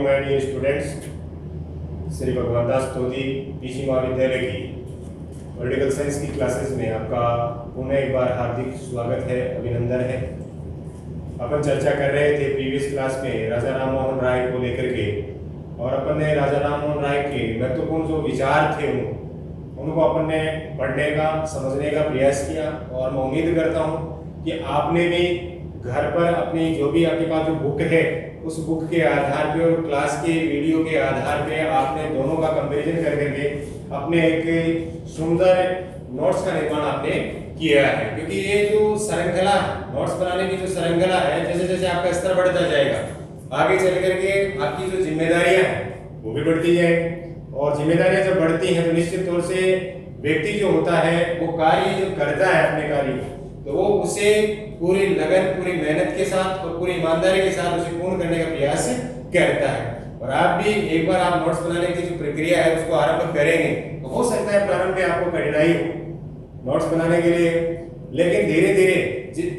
Morning my dear students. Shri Bhagwantas Todi PG महाविद्यालय की political science की क्लासेस में आपका पुनः एक बार हार्दिक स्वागत है, अभिनंदन है। अपन चर्चा कर रहे थे प्रीवियस क्लास में राजा राम मोहन राय को लेकर के, और अपन ने राजा राम मोहन राय के महत्वपूर्ण जो विचार थे उनको अपन ने पढ़ने का, समझने का प्रयास किया। और मैं उम्मीद करता हूँ कि आपने भी घर पर अपनी जो भी आपके पास जो बुक है उस बुक के आधार पे और क्लास के वीडियो के आधार पे आपने दोनों का कंपैरिजन कर करके अपने एक सुंदर नोट्स का निर्माण आपने किया है। क्योंकि ये जो श्रृंखला नोट्स बनाने की जो श्रृंखला है, जैसे जैसे आपका स्तर बढ़ता जाएगा आगे चल करके आपकी जो जिम्मेदारियां हैं वो भी बढ़ती जाएगी। और जिम्मेदारियां जब बढ़ती हैं तो निश्चित तौर से व्यक्ति जो होता है वो कार्य जो करता है अपने कार्य, तो वो उसे पूरी लगन, पूरी मेहनत के साथ और पूरी ईमानदारी के साथ उसे पूर्ण करने का प्रयास करता है। और आप भी एक बार आप नोट्स बनाने की जो प्रक्रिया है उसको आरंभ करेंगे तो हो सकता है प्रारंभ में आपको कठिनाई हो नोट्स बनाने के लिए, लेकिन धीरे धीरे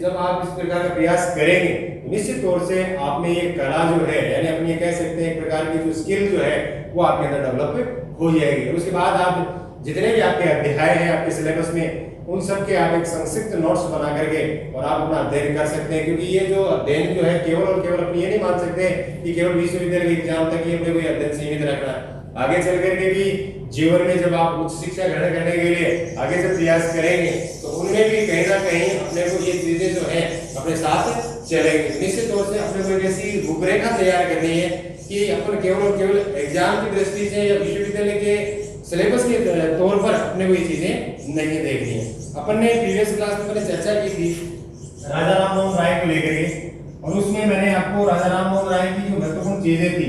जब आप इस प्रकार का प्रयास करेंगे निश्चित तौर से आप में ये कला जो है, यानी अपन ये कह सकते हैं एक प्रकार की जो स्किल जो है वो आपके अंदर डेवलप हो जाएगी। और उसके बाद आप जितने भी आपके अध्याय हैं आपके सिलेबस में, उन सब के आप एक संक्षिप्त नोट्स बना करके और आप अपना अध्ययन कर सकते हैं। क्योंकि ये जो अध्ययन जो है केवल और केवल अपनी ये नहीं मान सकते कि केवल विश्वविद्यालय के एग्जाम तक ही अपने कोई अध्ययन सीमित रखना है। आगे चल करके भी जीवन में जब आप उच्च शिक्षा ग्रहण करने के लिए आगे से प्रयास करेंगे तो उनमें भी कहीं ना कहीं अपने को ये चीजें जो है अपने साथ चलेंगी। निश्चित तौर से अपने को एक ऐसी रूपरेखा तैयार करनी है कि अपन केवल और केवल एग्जाम की दृष्टि से या विश्वविद्यालय के सिलेबस के तौर पर अपने को ये चीजें नहीं देखनी है। अपन ने प्रीवियस क्लास में मैंने चर्चा की थी राजा राम मोहन राय को लेकर के, और उसमें मैंने आपको राजा राम मोहन राय की जो महत्वपूर्ण चीजें थी,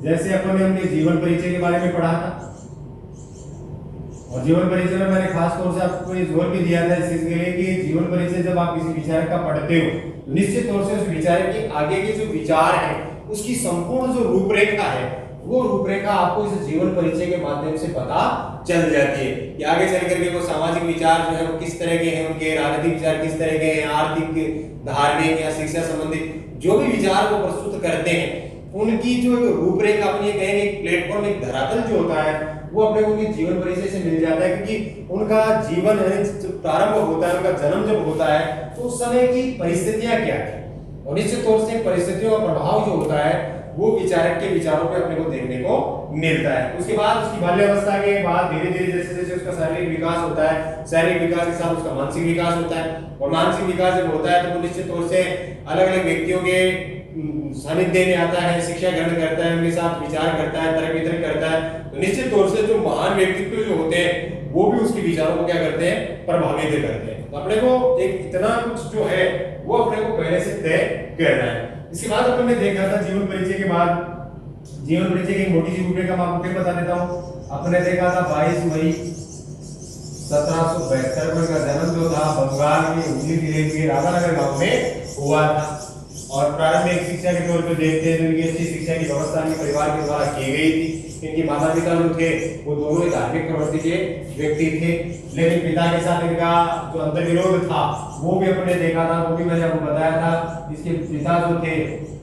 जैसे अपन ने उनके जीवन परिचय के बारे में पढ़ा था, और जीवन परिचय में मैंने खास तौर से आपको ये जोर भी दिया था इस चीज के लिए कि जीवन परिचय जब आप किसी विचारक का पढ़ते हो तो निश्चित तौर से उस विचारक के आगे के जो विचार है उसकी संपूर्ण जो रूपरेखा है वो रूपरेखा आपको इस जीवन परिचय के माध्यम से पता चल जाती है कि आगे चल करके वो सामाजिक विचार जो है वो किस तरह के हैं, उनके राजनीतिक विचार किस तरह के हैं, आर्थिक, धार्मिक या शिक्षा संबंधित जो भी विचार वो प्रस्तुत करते हैं उनकी जो रूपरेखा अपनी कहेंगे एक प्लेटफॉर्म, एक धरातल जो होता है वो अपने उनके जीवन परिचय से मिल जाता है। क्योंकि उनका जीवन जब प्रारंभ होता है, उनका जन्म जब होता है तो उस समय की परिस्थितियां क्या थी, और निश्चित तौर से परिस्थितियों का प्रभाव जो होता है वो विचारक के विचारों पे अपने को देखने को मिलता है। उसके बाद उसकी बाल्यावस्था के बाद धीरे धीरे जैसे जैसे उसका शारीरिक विकास होता है, शारीरिक विकास के साथ उसका मानसिक विकास होता है, और मानसिक विकास जब होता है तो वो निश्चित तौर से अलग अलग व्यक्तियों के सानिध्य में आता है, शिक्षा ग्रहण करता है, उनके साथ विचार करता है, तर्क वितर्क करता है। तो निश्चित तौर से जो महान व्यक्तित्व जो होते हैं वो भी उसके विचारों को क्या करते हैं, प्रभावित करते हैं। तो अपने को एक इतना कुछ जो है वो अपने को पहले से तय करना है। इसके बाद अपन ने देखा था जीवन परिचय के बाद, जीवन परिचय की मोटी सी रूपरेखा मैं आपको बता देता हूँ। अपन ने देखा था 22 मई 1772 में का जन्म जो था बंगाल के हुगली जिले के राधानगर गांव में हुआ था, और प्रारंभिक शिक्षा के तौर पर देखते हैं तो इनकी अच्छी शिक्षा की व्यवस्था इनके परिवार के द्वारा की गई थी। इनके माता पिता जो थे वो दोनों ही धार्मिक प्रवृत्ति के व्यक्ति थे, लेकिन पिता के साथ इनका जो अंतर्विरोध था वो भी अपने देखा था, वो भी मैंने आपको बताया था। इसके पिता जो थे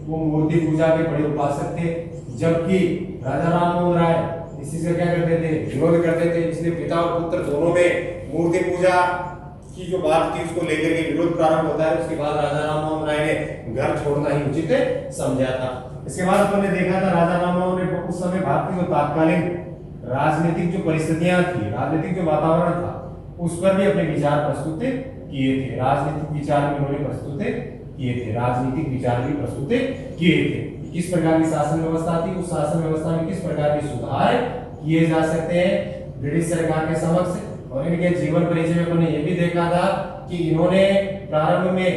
वो मूर्ति पूजा के बड़े उपासक थे, जबकि राजा राम मोहन राय इसी से क्या करते थे, विरोध करते थे। इसलिए पिता और पुत्र दोनों में मूर्ति पूजा की जो बात थी उसको लेकर के विरोध प्रारंभ होता है। उसके बाद राजा राम मोहन राय ने घर छोड़ना ही उचित समझा था। इसके बाद अपन ने देखा था राजा राम मोहन ने उस समय भारत की जो तात्कालीन राजनीतिक जो परिस्थितियां थी, राजनीतिक जो वातावरण था उस पर भी अपने विचार प्रस्तुत किए थे। राजनीतिक विचार भी उन्होंने प्रस्तुत किए थे, राजनीतिक विचार भी प्रस्तुत किए थे। किस प्रकार की शासन व्यवस्था थी, उस शासन व्यवस्था में किस प्रकार के सुधार किए जा सकते हैं ब्रिटिश सरकार के समक्ष। और इनके जीवन परिचय में हमने ये भी देखा था कि इन्होंने प्रारंभ में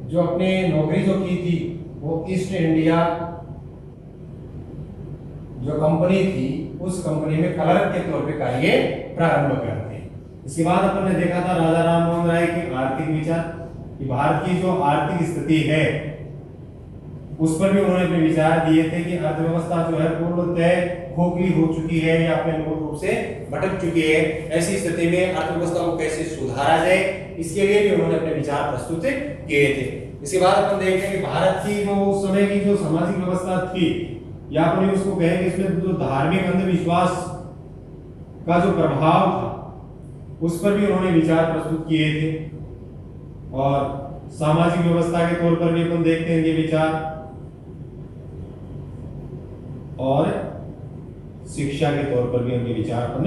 जो अपने नौकरी जो की थी वो ईस्ट इंडिया जो कंपनी थी उस कंपनी में क्लर्क के तौर पे कार्य प्रारंभ करते हैं। इसके बाद अपन ने देखा था राजा राम मोहन राय के आर्थिक विचार कि भारत की जो आर्थिक स्थिति है उस पर भी उन्होंने अपने विचार दिए थे कि अर्थव्यवस्था जो है पूर्णतः खोखली हो चुकी है या अपने मूल रूप से भटक चुकी है। ऐसी स्थिति में अर्थव्यवस्था को कैसे सुधारा जाए इसके लिए भी उन्होंने अपने विचार प्रस्तुत किए थे। इसके बाद अपन देखते हैं कि भारत की जो उस समय की जो सामाजिक व्यवस्था थी या अपने उसको कहेंगे इसमें जो धार्मिक अंधविश्वास का जो प्रभाव था उस पर भी उन्होंने विचार प्रस्तुत किए थे। और सामाजिक व्यवस्था के तौर पर भी अपन देखते हैं ये विचार, और शिक्षा के तौर पर भी उनके विचार अपन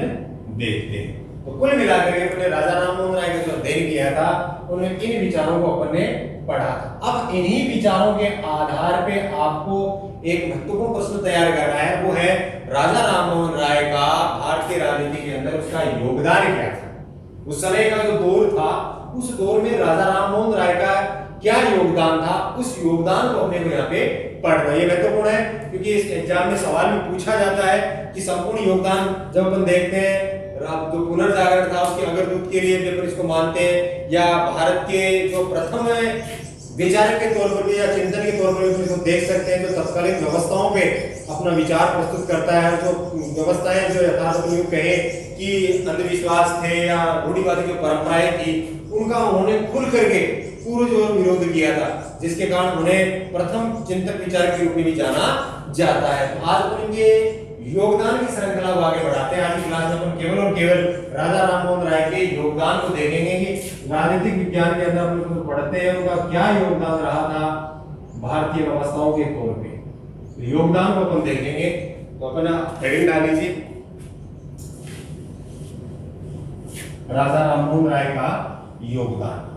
देखते हैं। तो कुल मिलाकर के अपने राजा राममोहन राय का जो अध्ययन किया था उन्होंने इन विचारों को अपन ने पढ़ा था। अब इन्हीं विचारों के आधार पे आपको एक महत्वपूर्ण प्रश्न तैयार करना है, वो है राजा राममोहन राय का भारतीय राजनीति के अंदर उसका योगदान क्या था। उस समय का जो दौर था उस दौर में राजा राममोहन राय का क्या योगदान था, उस योगदान को अपने को यहाँ पे पढ़ना ये महत्वपूर्ण है, क्योंकि इस एग्जाम में सवाल में पूछा जाता है कि संपूर्ण योगदान जब अपन देखते हैं जो पुनर्जागरण था उसके अग्रदूत के लिए पेपर इसको मानते हैं, या भारत के जो प्रथम विचारक के तौर पर भी या चिंतन के तौर पर भी इसको देख सकते हैं, जो तत्कालीन व्यवस्थाओं पे अपना विचार प्रस्तुत करता है। जो व्यवस्थाएं जो यथार्थ यूं कहे कि अंधविश्वास थे या रूढ़िवादी जो परंपराएं थी उनका उन्होंने खुल करके पूरा जो विरोध किया था, जिसके कारण उन्हें प्रथम चिंतक विचारक के रूप में भी जाना जाता है। तो आज अपन इनके योगदान की श्रृंखला को आगे बढ़ाते हैं। आज की क्लास में अपन केवल और केवल राजा राममोहन राय के योगदान को देखेंगे कि राजनीतिक विज्ञान के अंदर अपन उसको पढ़ते हैं उनका क्या योगदान रहा था भारतीय व्यवस्थाओं के तौर पे। योगदान को अपन देखेंगे। तो अपन हेडिंग डाल लीजिए, राजा राममोहन राय का योगदान।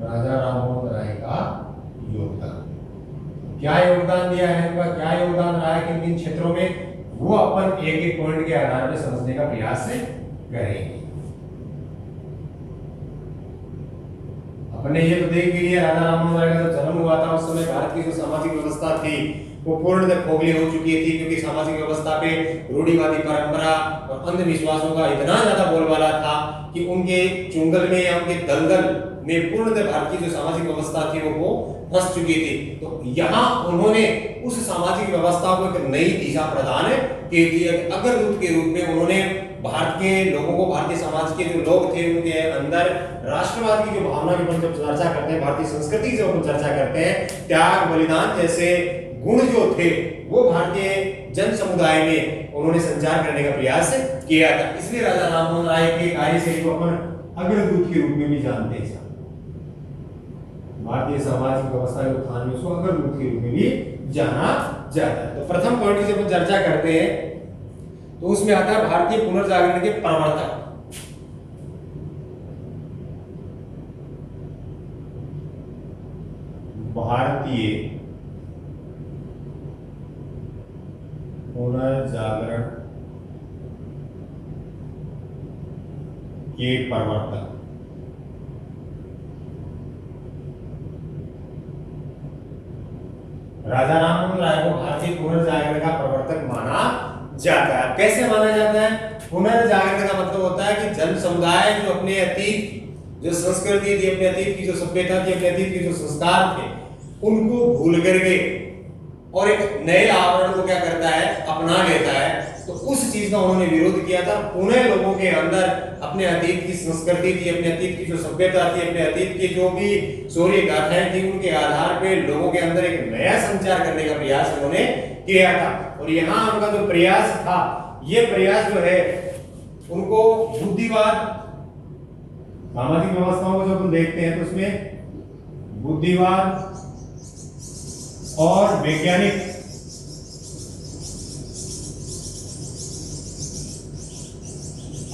राजा राममोहन राय का योगदान, क्या योगदान दिया है उनका, क्या योगदान रहा है किन किन क्षेत्रों में, वो अपन एक एक पॉइंट के आधार पर समझने का प्रयास करेंगे। अपने ये तो देख भी लिया राजा राममोहन राय का जब जन्म हुआ था उस समय भारत की जो सामाजिक व्यवस्था थी वो पूर्णतः खोखली हो चुकी थी, क्योंकि सामाजिक व्यवस्था पे रूढ़िवादी परंपरा और अंधविश्वासों का इतना ज्यादा बोलबाला था कि उनके चुंगल में या उनके दलदल में पूर्णतः भारत की जो सामाजिक व्यवस्था थी वो फंस चुकी थी। तो यहाँ उन्होंने उस सामाजिक व्यवस्था को एक नई दिशा प्रदान की थी। अग्रदूत के रूप में उन्होंने भारत के लोगों को, भारतीय समाज के जो लोग थे उनके अंदर राष्ट्रवाद की जो भावना की अपन जब चर्चा करते हैं, भारतीय संस्कृति की जब अपन चर्चा करते हैं, त्याग बलिदान जैसे गुण जो थे वो भारतीय जन समुदाय में उन्होंने संचार करने का प्रयास किया था। इसलिए राजा राममोहन राय के कार्यशैली को अपन अग्रदूत के रूप में भी जानते हैं। भारतीय सामाजिक व्यवस्था के उत्थान में उसको अग्रदूत के रूप में भी जाना जाता है। तो प्रथम पॉइंट की जब हम चर्चा करते हैं तो उसमें आता है भारतीय पुनर्जागरण के प्रवर्तक। भारतीय पुनर्जागरण के प्रवर्तक राजा राममोहन राय को भारतीय पुनर्जागरण का प्रवर्तक माना जाता है। कैसे माना जाता है? पुनर्जागरण का मतलब होता है कि जन समुदाय जो अपने अतीत जो संस्कृति थी, अपने अतीत की जो सभ्यता थी, अपने अतीत के जो संस्कार थे उनको भूल करके और एक नए आवरण को क्या करता है, अपना लेता है। तो उस चीज का उन्होंने विरोध किया था। पुनः लोगों के अंदर अपने अतीत की संस्कृति थी, अपने अतीत की जो सभ्यता थी, अपने अतीत की जो भी शौर्य गाथाएं थी उनके आधार पे लोगों के अंदर एक नया संचार करने का प्रयास उन्होंने किया था। और यहाँ उनका जो प्रयास था, ये प्रयास जो है उनको बुद्धिवाद, सामाजिक व्यवस्थाओं को जब हम देखते हैं तो उसमें बुद्धिवाद और वैज्ञानिक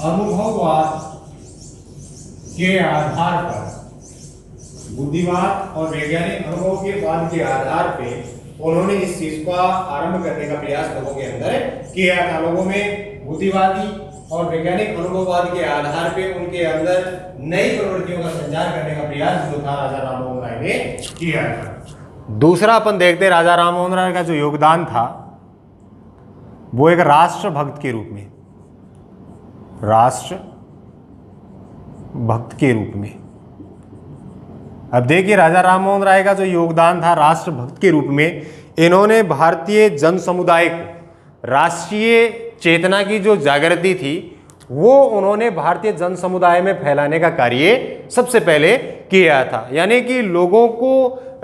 अनुभववाद के आधार पर, बुद्धिवाद और वैज्ञानिक अनुभव के बाद के आधार पे उन्होंने इस चीज का आरंभ करने का प्रयास लोगों के अंदर किया था। लोगों में बुद्धिवादी और वैज्ञानिक अनुभववाद के आधार पे उनके अंदर नई प्रवृत्तियों का संचार करने का प्रयास जो था राजा राममोहन राय ने किया था। दूसरा अपन देखते हैं राजा राममोहन राय का जो योगदान था वो एक राष्ट्रभक्त के रूप में, राष्ट्रभक्त के रूप में। अब देखिए राजा राममोहन राय का जो योगदान था राष्ट्रभक्त के रूप में, इन्होंने भारतीय जन समुदाय को, राष्ट्रीय चेतना की जो जागृति थी वो उन्होंने भारतीय जन समुदाय में फैलाने का कार्य सबसे पहले किया था। यानी कि लोगों को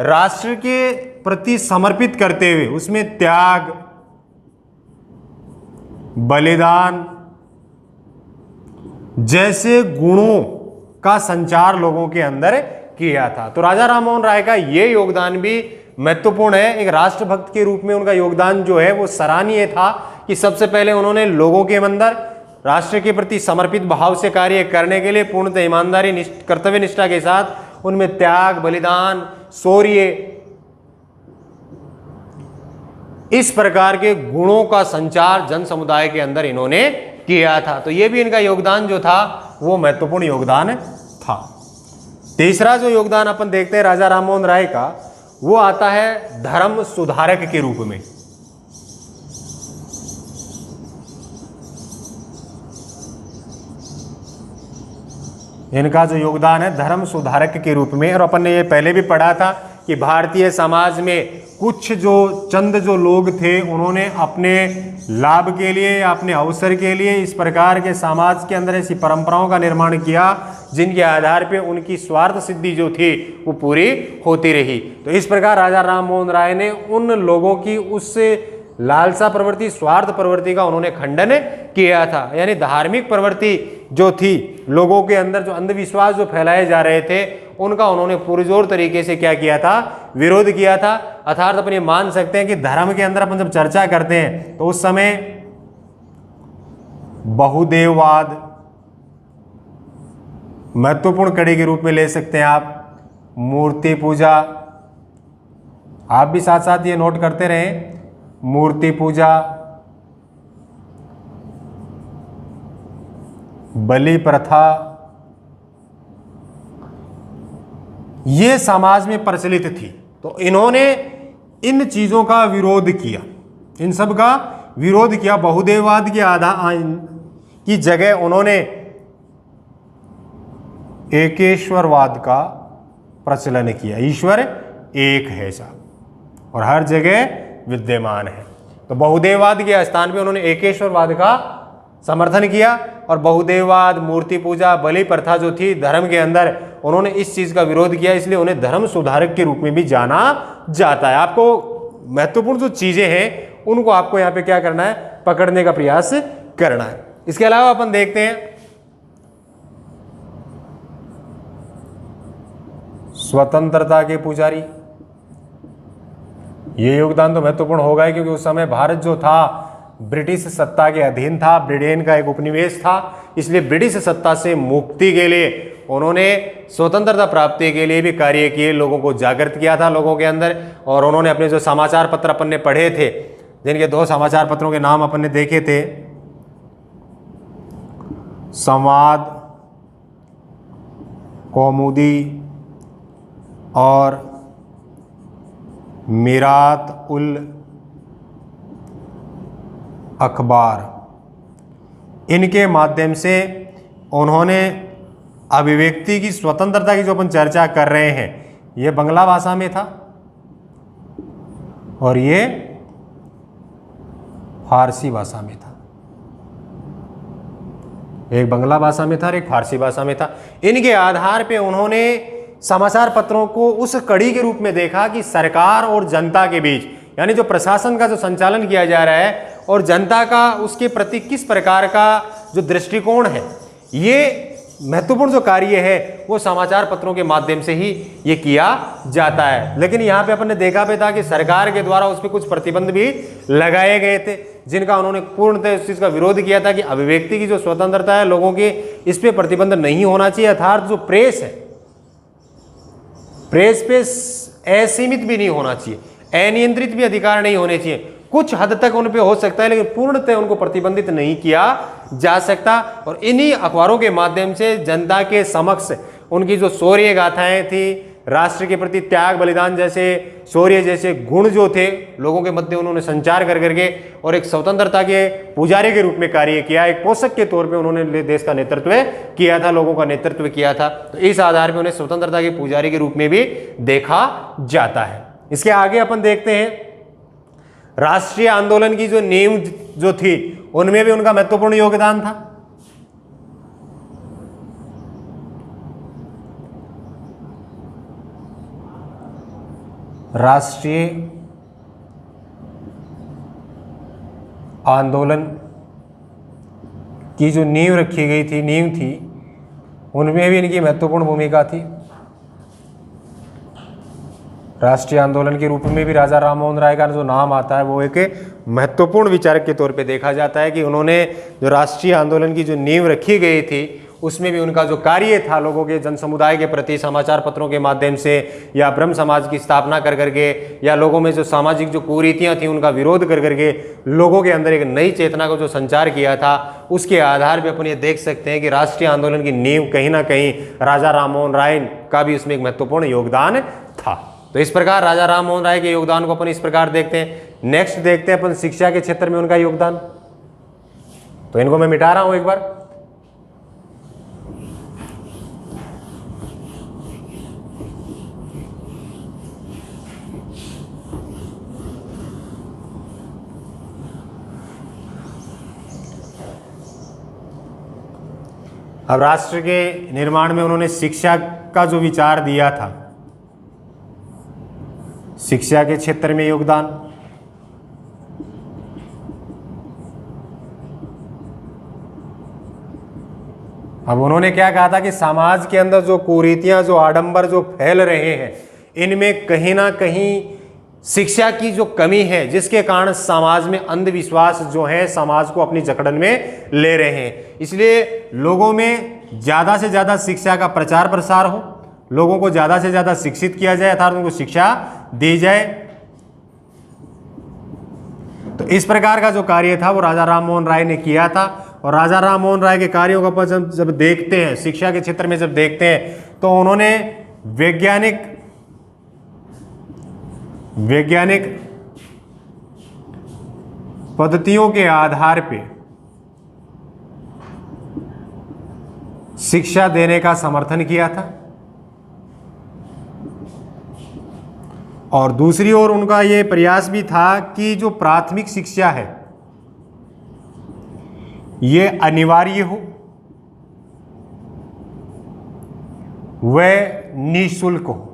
राष्ट्र के प्रति समर्पित करते हुए उसमें त्याग, बलिदान जैसे गुणों का संचार लोगों के अंदर किया था। तो राजा राममोहन राय का ये योगदान भी महत्वपूर्ण है। एक राष्ट्रभक्त के रूप में उनका योगदान जो है वो सराहनीय था कि सबसे पहले उन्होंने लोगों के अंदर राष्ट्र के प्रति समर्पित भाव से कार्य करने के लिए पूर्णतः ईमानदारी, कर्तव्य निष्ठा के साथ उनमें त्याग, बलिदान, शौर्य, इस प्रकार के गुणों का संचार जन समुदाय के अंदर इन्होंने किया था। तो ये भी इनका योगदान जो था वो महत्वपूर्ण योगदान था। तीसरा जो योगदान अपन देखते हैं राजा राममोहन राय का, वो आता है धर्म सुधारक के रूप में। इनका जो योगदान है धर्म सुधारक के रूप में, और अपन ने ये पहले भी पढ़ा था कि भारतीय समाज में कुछ चंद लोग थे, उन्होंने अपने लाभ के लिए या अपने अवसर के लिए इस प्रकार के समाज के अंदर ऐसी परंपराओं का निर्माण किया जिनके आधार पे उनकी स्वार्थ सिद्धि जो थी वो पूरी होती रही। तो इस प्रकार राजा राममोहन राय ने उन लोगों की उस लालसा प्रवृत्ति, स्वार्थ प्रवृत्ति का उन्होंने खंडन किया था। यानी धार्मिक प्रवृत्ति जो थी लोगों के अंदर, जो अंधविश्वास जो फैलाए जा रहे थे, उनका उन्होंने पुरजोर तरीके से क्या किया था, विरोध किया था। अर्थात अपन ये मान सकते हैं कि धर्म के अंदर अपन जब चर्चा करते हैं तो उस समय बहुदेववाद महत्वपूर्ण कड़ी के रूप में ले सकते हैं आप, मूर्ति पूजा, आप भी साथ साथ ये नोट करते रहें, मूर्ति पूजा, बलि प्रथा, ये समाज में प्रचलित थी। तो इन्होंने इन चीजों का विरोध किया, इन सब का विरोध किया। बहुदेववाद के की जगह उन्होंने एकेश्वरवाद का प्रचलन किया। ईश्वर एक है साहब और हर जगह विद्यमान है। तो बहुदेववाद के स्थान पे उन्होंने एकेश्वरवाद का समर्थन किया और बहुदेववाद, मूर्ति पूजा, बलि प्रथा जो थी धर्म के अंदर, उन्होंने इस चीज का विरोध किया। इसलिए उन्हें धर्म सुधारक के रूप में भी जाना जाता है। आपको महत्वपूर्ण जो चीजें हैं उनको आपको यहाँ पे क्या करना है, पकड़ने का प्रयास करना है। इसके अलावा अपन देखते हैं स्वतंत्रता के पुजारी, ये योगदान तो महत्वपूर्ण होगा ही क्योंकि उस समय भारत जो था ब्रिटिश सत्ता के अधीन था, ब्रिटेन का एक उपनिवेश था। इसलिए ब्रिटिश सत्ता से मुक्ति के लिए उन्होंने स्वतंत्रता प्राप्ति के लिए भी कार्य किए, लोगों को जागृत किया था लोगों के अंदर। और उन्होंने अपने जो समाचार पत्र अपन ने पढ़े थे, जिनके 2 समाचार पत्रों के नाम अपन ने देखे थे, संवाद, कौमुदी और मीरात उल अखबार, इनके माध्यम से उन्होंने अभिव्यक्ति की स्वतंत्रता की जो अपन चर्चा कर रहे हैं, ये बंगला भाषा में था और ये फारसी भाषा में था। एक बंगला भाषा में था और एक फारसी भाषा में था। इनके आधार पे उन्होंने समाचार पत्रों को उस कड़ी के रूप में देखा कि सरकार और जनता के बीच, यानी जो प्रशासन का जो संचालन किया जा रहा है और जनता का उसके प्रति किस प्रकार का जो दृष्टिकोण है, ये महत्वपूर्ण जो कार्य है वो समाचार पत्रों के माध्यम से ही ये किया जाता है। लेकिन यहाँ पे अपन ने देखा भी था कि सरकार के द्वारा उस पर कुछ प्रतिबंध भी लगाए गए थे, जिनका उन्होंने पूर्णतः उस चीज़ का विरोध किया था कि अभिव्यक्ति की जो स्वतंत्रता है लोगों की, इस पर प्रतिबंध नहीं होना चाहिए। अर्थात जो प्रेस है, प्रेस पे असीमित भी नहीं होना चाहिए, अनियंत्रित भी अधिकार नहीं होने चाहिए। कुछ हद तक उन पे हो सकता है लेकिन पूर्णतः उनको प्रतिबंधित नहीं किया जा सकता। और इन्हीं अखबारों के माध्यम से जनता के समक्ष उनकी जो शौर्य गाथाएं थी, राष्ट्र के प्रति त्याग बलिदान जैसे शौर्य जैसे गुण जो थे लोगों के मध्य उन्होंने संचार कर करके और एक स्वतंत्रता के पुजारी के रूप में कार्य किया। एक पोषक के तौर पे उन्होंने देश का नेतृत्व किया था, लोगों का नेतृत्व किया था। तो इस आधार पे उन्हें स्वतंत्रता के पुजारी के रूप में भी देखा जाता है। इसके आगे अपन देखते हैं राष्ट्रीय आंदोलन की जो नींव जो थी उनमें भी उनका महत्वपूर्ण योगदान था। राष्ट्रीय आंदोलन की जो नींव रखी गई थी, नींव थी, उनमें भी इनकी महत्वपूर्ण भूमिका थी। राष्ट्रीय आंदोलन के रूप में भी राजा राम मोहन राय का जो नाम आता है वो एक महत्वपूर्ण विचारक के तौर पे देखा जाता है कि उन्होंने जो राष्ट्रीय आंदोलन की जो नींव रखी गई थी उसमें भी उनका जो कार्य था लोगों के जन समुदाय के प्रति समाचार पत्रों के माध्यम से या ब्रह्म समाज की स्थापना कर करके या लोगों में जो सामाजिक जो कुरीतियां थी उनका विरोध कर करके लोगों के अंदर एक नई चेतना को जो संचार किया था, उसके आधार पर अपन ये देख सकते हैं कि राष्ट्रीय आंदोलन की नींव कहीं ना कहीं राजा राम मोहन राय का भी उसमें एक महत्वपूर्ण योगदान था। तो इस प्रकार राजा राम मोहन राय के योगदान को अपन इस प्रकार देखते हैं। नेक्स्ट देखते हैं अपन शिक्षा के क्षेत्र में उनका योगदान। तो इनको मैं मिटा रहा हूं एक बार। अब राष्ट्र के निर्माण में उन्होंने शिक्षा का जो विचार दिया था, शिक्षा के क्षेत्र में योगदान। अब उन्होंने क्या कहा था कि समाज के अंदर जो कुरीतियां, जो आडंबर जो फैल रहे हैं, इनमें कहीं ना कहीं शिक्षा की जो कमी है, जिसके कारण समाज में अंधविश्वास जो है समाज को अपनी जकड़न में ले रहे हैं। इसलिए लोगों में ज़्यादा से ज़्यादा शिक्षा का प्रचार प्रसार हो, लोगों को ज़्यादा से ज़्यादा शिक्षित किया जाए अर्थात उनको शिक्षा दी जाए। तो इस प्रकार का जो कार्य था वो राजा राम मोहन राय ने किया था। और राजा राम मोहन राय के कार्यों को जब देखते हैं, शिक्षा के क्षेत्र में जब देखते हैं, तो उन्होंने वैज्ञानिक पद्धतियों के आधार पे शिक्षा देने का समर्थन किया था। और दूसरी ओर उनका ये प्रयास भी था कि जो प्राथमिक शिक्षा है ये अनिवार्य हो, वह निःशुल्क हो।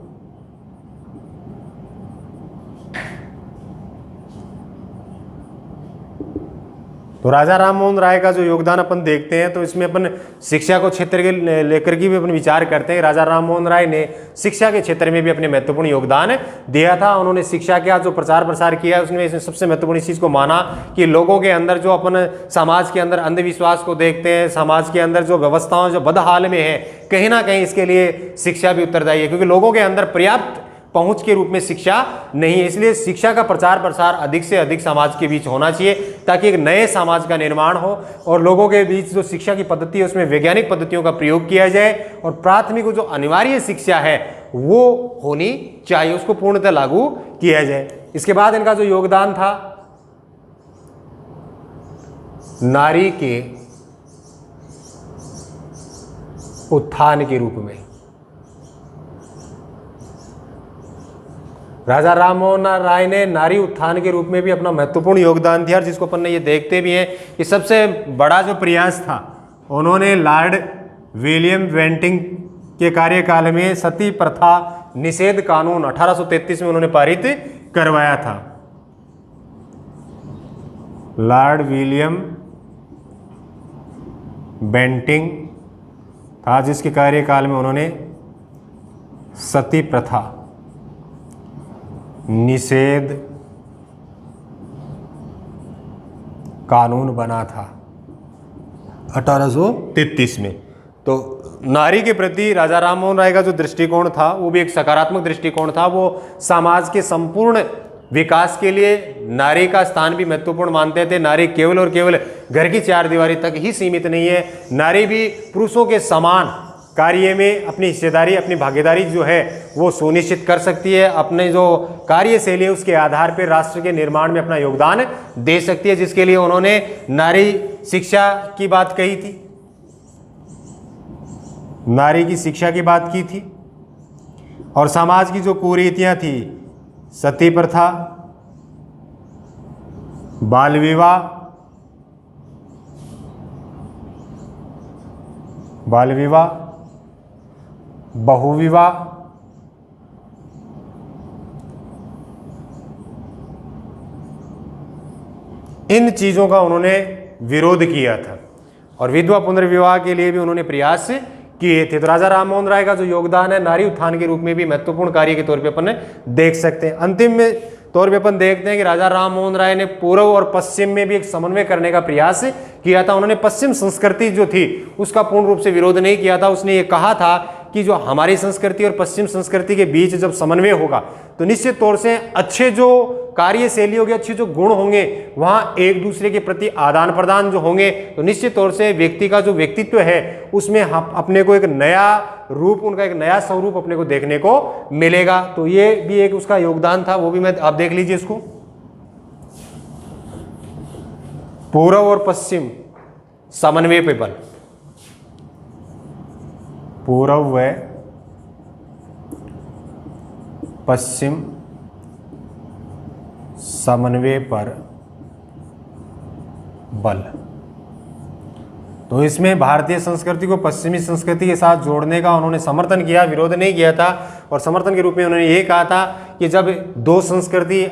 तो राजा राम मोहन राय का जो योगदान अपन देखते हैं, तो इसमें अपन शिक्षा को क्षेत्र के लेकर के भी अपन विचार करते हैं। राजा राम मोहन राय ने शिक्षा के क्षेत्र में भी अपने महत्वपूर्ण योगदान दिया था। उन्होंने शिक्षा का जो प्रचार प्रसार किया, उसमें सबसे महत्वपूर्ण इस चीज़ को माना कि लोगों के अंदर जो अपन समाज के अंदर अंधविश्वास को देखते हैं, समाज के अंदर जो व्यवस्थाओं जो बदहाल में है, कहीं ना कहीं इसके लिए शिक्षा भी उत्तरदायी है, क्योंकि लोगों के अंदर पर्याप्त पहुंच के रूप में शिक्षा नहीं है। इसलिए शिक्षा का प्रचार प्रसार अधिक से अधिक समाज के बीच होना चाहिए, ताकि एक नए समाज का निर्माण हो और लोगों के बीच जो शिक्षा की पद्धति है उसमें वैज्ञानिक पद्धतियों का प्रयोग किया जाए और प्राथमिक जो अनिवार्य शिक्षा है वो होनी चाहिए, उसको पूर्णतः लागू किया जाए। इसके बाद इनका जो योगदान था नारी के उत्थान के रूप में, राजा राम मोहन राय ने नारी उत्थान के रूप में भी अपना महत्वपूर्ण योगदान दिया, जिसको अपन ने ये देखते भी हैं कि सबसे बड़ा जो प्रयास था, उन्होंने लॉर्ड विलियम बेंटिंक के कार्यकाल में सती प्रथा निषेध कानून 1833 में उन्होंने पारित करवाया था। लॉर्ड विलियम बेंटिंक था, जिसके कार्यकाल में उन्होंने सती प्रथा निषेध कानून बना था 1833 में। तो नारी के प्रति राजा राम मोहन राय का जो दृष्टिकोण था वो भी एक सकारात्मक दृष्टिकोण था। वो समाज के संपूर्ण विकास के लिए नारी का स्थान भी महत्वपूर्ण मानते थे। नारी केवल और केवल घर की चार दीवारी तक ही सीमित नहीं है, नारी भी पुरुषों के समान कार्य में अपनी हिस्सेदारी, अपनी भागीदारी जो है वो सुनिश्चित कर सकती है। अपने जो कार्यशैली है उसके आधार पर राष्ट्र के निर्माण में अपना योगदान दे सकती है, जिसके लिए उन्होंने नारी शिक्षा की बात कही थी, नारी की शिक्षा की बात की थी। और समाज की जो कुरीतियां थी, सती प्रथा, बाल विवाह, बहुविवाह, इन चीजों का उन्होंने विरोध किया था और विधवा पुनर्विवाह के लिए भी उन्होंने प्रयास किए थे। तो राजा राम मोहन राय का जो योगदान है नारी उत्थान के रूप में भी महत्वपूर्ण कार्य के तौर पे अपन देख सकते हैं। अंतिम में तौर पे अपन देखते हैं कि राजा राम मोहन राय ने पूर्व और पश्चिम में भी एक समन्वय करने का प्रयास किया था। उन्होंने पश्चिम संस्कृति जो थी उसका पूर्ण रूप से विरोध नहीं किया था। उसने ये कहा था कि जो हमारी संस्कृति और पश्चिम संस्कृति के बीच जब समन्वय होगा तो निश्चित तौर से अच्छे जो कार्यशैली होगी, अच्छे जो गुण होंगे, वहाँ एक दूसरे के प्रति आदान प्रदान जो होंगे तो निश्चित तौर से व्यक्ति का जो व्यक्तित्व है उसमें हम अपने को एक नया रूप, उनका एक नया स्वरूप अपने को देखने को मिलेगा। तो ये भी एक उसका योगदान था, वो भी मैं आप देख लीजिए इसको। पूर्व और पश्चिम समन्वय पे बल, पूर्व व पश्चिम समन्वय पर बल। तो इसमें भारतीय संस्कृति को पश्चिमी संस्कृति के साथ जोड़ने का उन्होंने समर्थन किया, विरोध नहीं किया था। और समर्थन के रूप में उन्होंने ये कहा था कि जब दो संस्कृति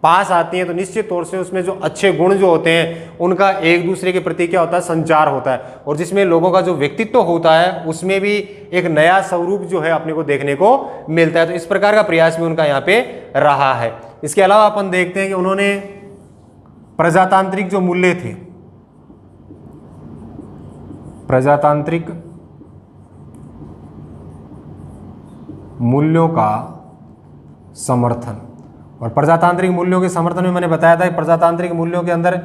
पास आती हैं तो निश्चित तौर से उसमें जो अच्छे गुण जो होते हैं उनका एक दूसरे के प्रति क्या होता है, संचार होता है, और जिसमें लोगों का जो व्यक्तित्व होता है उसमें भी एक नया स्वरूप जो है अपने को देखने को मिलता है। तो इस प्रकार का प्रयास भी उनका यहाँ पे रहा है। इसके अलावा अपन देखते हैं कि उन्होंने प्रजातांत्रिक जो मूल्य थे, प्रजातांत्रिक मूल्यों का समर्थन, और प्रजातांत्रिक मूल्यों के समर्थन में मैंने बताया था कि प्रजातांत्रिक मूल्यों के अंदर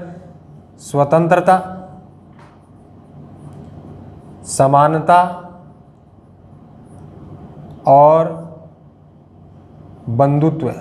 स्वतंत्रता, समानता और बंधुत्व,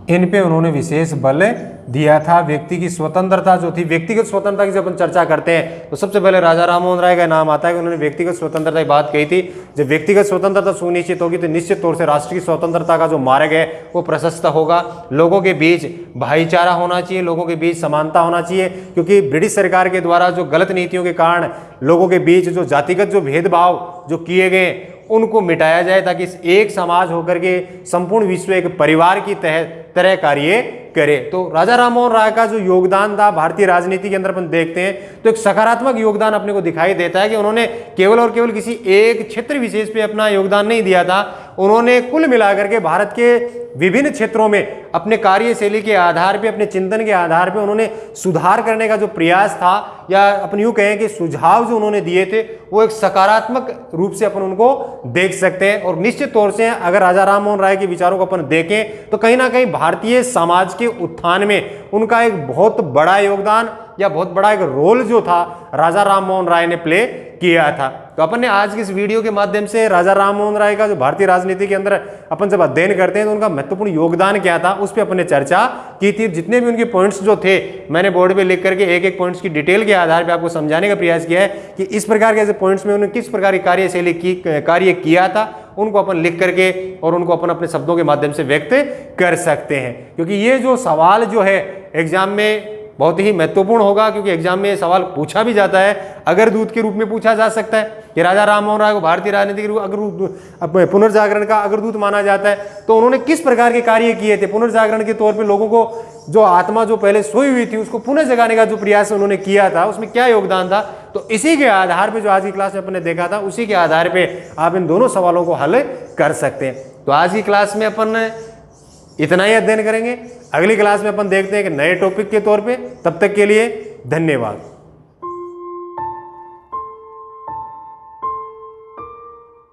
इन पे उन्होंने विशेष बल दिया था। व्यक्ति की स्वतंत्रता जो थी, व्यक्तिगत स्वतंत्रता की जब अपन चर्चा करते हैं तो सबसे पहले राजा राम मोहन राय का नाम आता है कि उन्होंने व्यक्तिगत स्वतंत्रता की बात कही थी। जब व्यक्तिगत स्वतंत्रता सुनिश्चित होगी तो निश्चित तौर से राष्ट्र की स्वतंत्रता का जो मार्ग है वो प्रशस्त होगा। लोगों के बीच भाईचारा होना चाहिए, लोगों के बीच समानता होना चाहिए, क्योंकि ब्रिटिश सरकार के द्वारा जो गलत नीतियों के कारण लोगों के बीच जो जातिगत जो भेदभाव जो किए गए उनको मिटाया जाए, ताकि एक समाज होकर के संपूर्ण विश्व एक परिवार की तरह कार्य करे। तो राजा राम मोहन राय का जो योगदान था भारतीय राजनीति के अंदर अपन देखते हैं तो एक सकारात्मक योगदान अपने को दिखाई देता है कि उन्होंने केवल और केवल किसी एक क्षेत्र विशेष पे अपना योगदान नहीं दिया था, उन्होंने कुल मिलाकर के भारत के विभिन्न क्षेत्रों में अपने कार्यशैली के आधार पे, अपने चिंतन के आधार पे उन्होंने सुधार करने का जो प्रयास था, या अपन यूं कहें कि सुझाव जो उन्होंने दिए थे वो एक सकारात्मक रूप से अपन उनको देख सकते हैं। और निश्चित तौर से अगर राजा राम मोहन राय के विचारों को अपन देखें तो कहीं ना कहीं भारतीय समाज के उत्थान में उनका एक बहुत बड़ा योगदान या बहुत बड़ा एक रोल जो था राजा राम मोहन राय ने प्ले किया था। तो अपन ने आज की इस वीडियो के माध्यम से राजा राम मोहन राय का जो भारतीय राजनीति के अंदर अपन जब अध्ययन करते हैं तो उनका महत्वपूर्ण योगदान क्या था उस पर अपन ने चर्चा की थी। जितने भी उनके पॉइंट्स जो थे मैंने बोर्ड पे लिख करके एक एक पॉइंट्स की डिटेल के आधार पे आपको समझाने का प्रयास किया है कि इस प्रकार के ऐसे पॉइंट्स में उन्होंने किस प्रकार की कार्यशैली की कार्य किया था, उनको अपन लिख करके और उनको अपन अपने शब्दों के माध्यम से व्यक्त कर सकते हैं। क्योंकि ये जो सवाल जो है एग्जाम में बहुत ही महत्वपूर्ण होगा, क्योंकि एग्जाम में सवाल पूछा भी जाता है, अग्रदूत के रूप में पूछा जा सकता है कि राजा राम मोहन राय को भारतीय राजनीति के पुनर्जागरण का अग्रदूत माना जाता है, तो उन्होंने किस प्रकार के कार्य किए थे। पुनर्जागरण के तौर पे लोगों को जो आत्मा जो पहले सोई हुई थी उसको पुनः जगाने का जो प्रयास उन्होंने किया था उसमें क्या योगदान था। तो इसी के आधार पर जो आज की क्लास में अपन ने देखा था उसी के आधार पर आप इन दोनों सवालों को हल कर सकते हैं। तो आज की क्लास में अपन इतना ही अध्ययन करेंगे, अगली क्लास में अपन देखते हैं कि नए टॉपिक के तौर पे। तब तक के लिए धन्यवाद।